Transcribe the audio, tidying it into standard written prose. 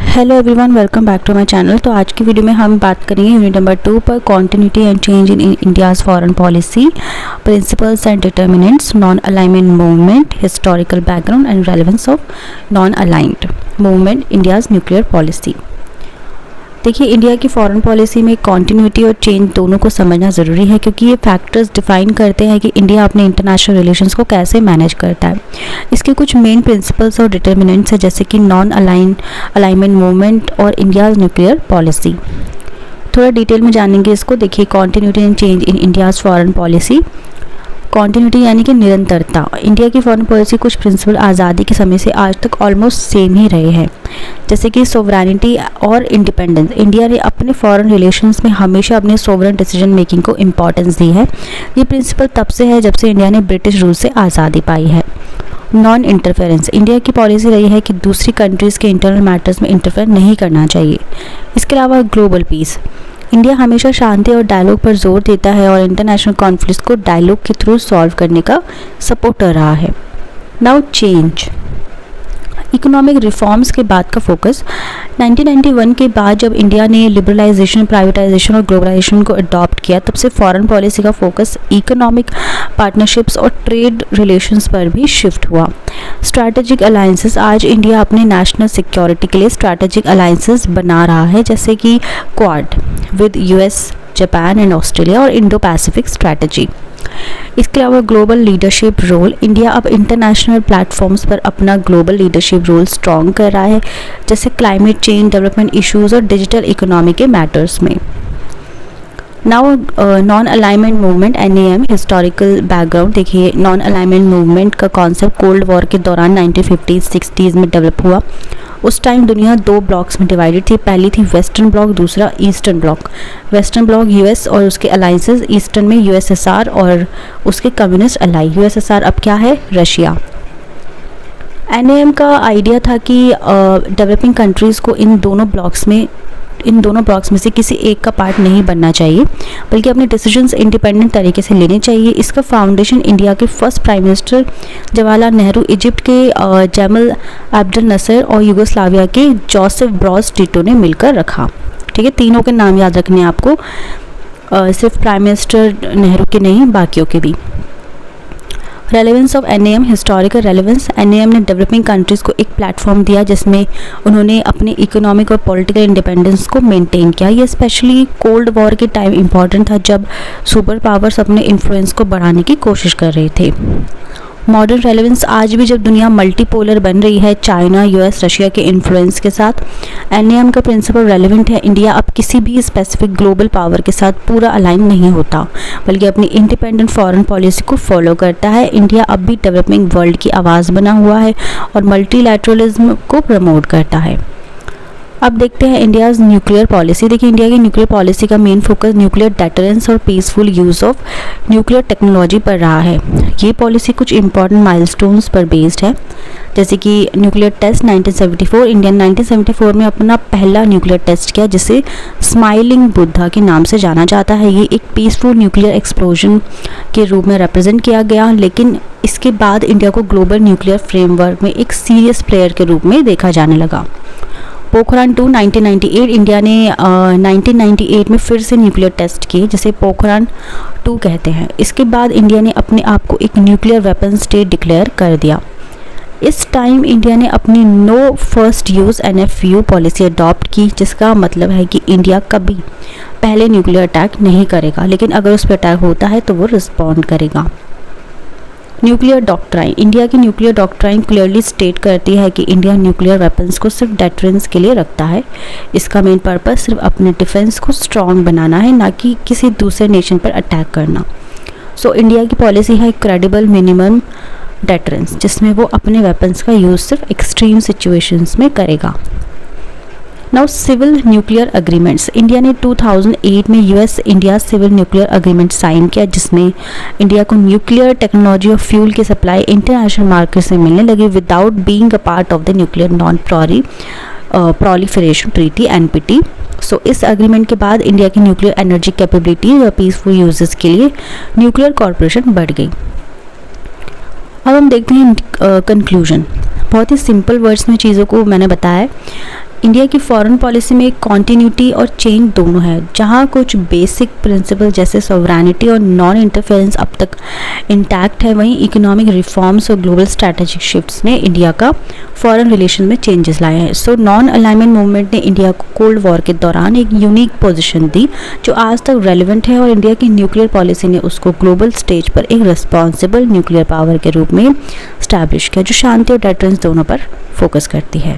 Hello everyone, welcome back to my channel. तो आज की वीडियो में हम बात करेंगे यूनिट नंबर 2 पर continuity and change in India's foreign policy, principles and determinants, non alignment movement, historical background and relevance of non aligned movement India's nuclear policy. देखिए, India की फॉरेन पॉलिसी में कॉन्टिन्यूटी और change दोनों को समझना ज़रूरी है, क्योंकि ये फैक्टर्स डिफाइन करते हैं कि इंडिया अपने इंटरनेशनल रिलेशंस को कैसे मैनेज करता है। इसके कुछ मेन प्रिंसिपल्स और डिटर्मिनेंट्स हैं, जैसे कि नॉन अलाइनमेंट मूवमेंट और इंडियाज़ न्यूक्लियर पॉलिसी। थोड़ा डिटेल में जानेंगे इसको। देखिए, continuity and change in India's foreign policy. Continuity यानी कि निरंतरता। इंडिया की फॉरेन पॉलिसी कुछ प्रिंसिपल आज़ादी के समय से आज तक ऑलमोस्ट सेम ही रहे हैं, जैसे कि सोवरेनिटी और इंडिपेंडेंस। इंडिया ने अपने फॉरेन रिलेशंस में हमेशा अपने सोवरेन डिसीजन मेकिंग को इम्पॉर्टेंस दी है। ये प्रिंसिपल तब से है जब से इंडिया ने ब्रिटिश रूल से आज़ादी पाई है। Non interference. इंडिया की पॉलिसी रही है कि दूसरी कंट्रीज़ के इंटरनल मैटर्स में इंटरफेयर नहीं करना चाहिए। इसके अलावा ग्लोबल पीस। इंडिया हमेशा शांति और डायलॉग पर जोर देता है और इंटरनेशनल कॉन्फ्लिक्ट्स को डायलॉग के थ्रू सॉल्व करने का सपोर्टर रहा है। Now change. इकोनॉमिक रिफॉर्म्स के बाद का फोकस। 1991 के बाद जब इंडिया ने लिबरलाइजेशन, प्राइवेटाइजेशन और ग्लोबलाइजेशन को अडॉप्ट किया, तब से फॉरेन पॉलिसी का फोकस इकोनॉमिक पार्टनरशिप्स और ट्रेड रिलेशंस पर भी शिफ्ट हुआ। Strategic alliances. आज इंडिया अपने नेशनल सिक्योरिटी के लिए स्ट्रैटेजिक अलायंसेस बना रहा है, जैसे कि quad with US, Japan and Australia और इंडो पैसिफिक स्ट्रैटेजी। इसके अलावा ग्लोबल लीडरशिप रोल। इंडिया अब इंटरनेशनल प्लेटफॉर्म्स पर अपना ग्लोबल लीडरशिप रोल स्ट्रॉन्ग कर रहा है, जैसे क्लाइमेट चेंज, डेवलपमेंट इश्यूज और डिजिटल इकोनॉमी के मैटर्स में। Now non alignment movement, NAM, historical background. देखिए, नॉन अलाइनमेंट मूवमेंट का कॉन्सेप्ट कोल्ड वॉर के दौरान 1950s-60s में डेवलप हुआ। उस टाइम दुनिया दो ब्लॉक्स में डिवाइडेड थी। पहली थी वेस्टर्न ब्लॉक, दूसरा eastern block. Western block US और उसके अलाइंसेस, ईस्टर्न में USSR और उसके कम्युनिस्ट अलाई। USSR अब क्या है? रशिया। NAM का आइडिया था कि डेवलपिंग कंट्रीज़ को इन दोनों ब्लॉक्स में से किसी एक का पार्ट नहीं बनना चाहिए, बल्कि अपने डिसीजंस इंडिपेंडेंट तरीके से लेने चाहिए। इसका फाउंडेशन इंडिया के first prime minister Jawaharlal Nehru, Egypt के जमल अब्दुल नसर और यूगोस्लाविया के जोसेफ ब्रॉज टिटो ने मिलकर रखा। ठीक है, तीनों के नाम याद रखने हैं आपको, सिर्फ प्राइम मिनिस्टर नेहरू के नहीं, बाकियों के भी। Relevance of NAM, historical relevance. NAM ने डेवलपिंग कंट्रीज़ को एक प्लेटफॉर्म दिया जिसमें उन्होंने अपने इकोनॉमिक और पॉलिटिकल इंडिपेंडेंस को मेंटेन किया। ये स्पेशली कोल्ड वॉर के टाइम इंपॉर्टेंट था, जब सुपर पावर्स अपने इन्फ्लुएंस को बढ़ाने की कोशिश कर रहे थे। Modern relevance. आज भी जब दुनिया मल्टीपोलर बन रही है, चाइना, US, रशिया के इन्फ्लुएंस के साथ, NAM का प्रिंसिपल रेलेवेंट है। इंडिया अब किसी भी स्पेसिफिक ग्लोबल पावर के साथ पूरा अलाइन नहीं होता, बल्कि अपनी इंडिपेंडेंट फॉरेन पॉलिसी को फॉलो करता है। इंडिया अब भी डेवलपिंग वर्ल्ड की आवाज़ बना हुआ है और मल्टीलैटरलिज्म को प्रमोट करता है। अब देखते हैं इंडियाज़ न्यूक्लियर पॉलिसी। देखिए, इंडिया की न्यूक्लियर पॉलिसी का मेन फोकस न्यूक्लियर डेटरेंस और peaceful use of nuclear technology पर रहा है। ये पॉलिसी कुछ इंपॉर्टेंट माइलस्टोन्स पर बेस्ड है, जैसे कि न्यूक्लियर टेस्ट 1974। इंडिया 1974 में अपना पहला न्यूक्लियर टेस्ट किया, जिसे स्माइलिंग बुद्धा के नाम से जाना जाता है। ये एक पीसफुल न्यूक्लियर एक्सप्लोजन के रूप में रिप्रेजेंट किया गया, लेकिन इसके बाद इंडिया को ग्लोबल न्यूक्लियर फ्रेमवर्क में एक सीरियस प्लेयर के रूप में देखा जाने लगा। पोखरान 2 1998। इंडिया ने 1998 में फिर से न्यूक्लियर टेस्ट किए, जिसे पोखरान 2 कहते हैं। इसके बाद इंडिया ने अपने आप को एक न्यूक्लियर वेपन स्टेट डिक्लेयर कर दिया। इस टाइम इंडिया ने अपनी no first use NFU policy adopt की, जिसका मतलब है कि इंडिया कभी पहले न्यूक्लियर अटैक नहीं करेगा, लेकिन अगर उस पर अटैक होता है तो वो रिस्पॉन्ड करेगा। Nuclear doctrine. इंडिया की न्यूक्लियर डॉक्ट्राइन क्लियरली स्टेट करती है कि इंडिया न्यूक्लियर वेपन्स को सिर्फ डेटरेंस के लिए रखता है। इसका मेन पर्पस सिर्फ अपने डिफेंस को स्ट्रॉन्ग बनाना है, ना कि किसी दूसरे नेशन पर अटैक करना। सो इंडिया की पॉलिसी है क्रेडिबल मिनिमम डेटरेंस, जिसमें वो अपने वेपन्स का यूज़ सिर्फ एक्सट्रीम सिचुएशंस में करेगा। Now civil nuclear agreements. India ने 2008 में US India civil nuclear agreement sign किया, जिसमें इंडिया को न्यूक्लियर टेक्नोलॉजी और फ्यूल की सप्लाई इंटरनेशनल मार्केट से मिलने लगी without being a part of the nuclear non proliferation treaty NPT। So इस अग्रीमेंट के बाद इंडिया की न्यूक्लियर एनर्जी कैपेबिलिटी और पीसफुल यूजेस के लिए न्यूक्लियर कॉरपोरेशन बढ़ गई। अब हम देखते हैं कंक्लूजन। बहुत ही सिंपल वर्ड्स में चीज़ों को मैंने बताया है। इंडिया की फॉरेन पॉलिसी में कॉन्टिन्यूटी और चेंज दोनों है। जहां कुछ बेसिक प्रिंसिपल जैसे सॉवरेनिटी और नॉन इंटरफेरेंस अब तक इंटैक्ट है, वहीं इकोनॉमिक रिफॉर्म्स और ग्लोबल स्ट्रैटेजिक शिफ्ट्स ने इंडिया का फॉरेन रिलेशन में चेंजेस लाए हैं। सो नॉन अलाइनमेंट मूवमेंट ने इंडिया को कोल्ड वॉर के दौरान एक यूनिक पोजीशन दी जो आज तक रेलिवेंट है, और इंडिया की न्यूक्लियर पॉलिसी ने उसको ग्लोबल स्टेज पर एक रिस्पॉन्सिबल न्यूक्लियर पावर के रूप में स्टैब्लिश किया जो शांति और डेटरेंस दोनों पर फोकस करती है।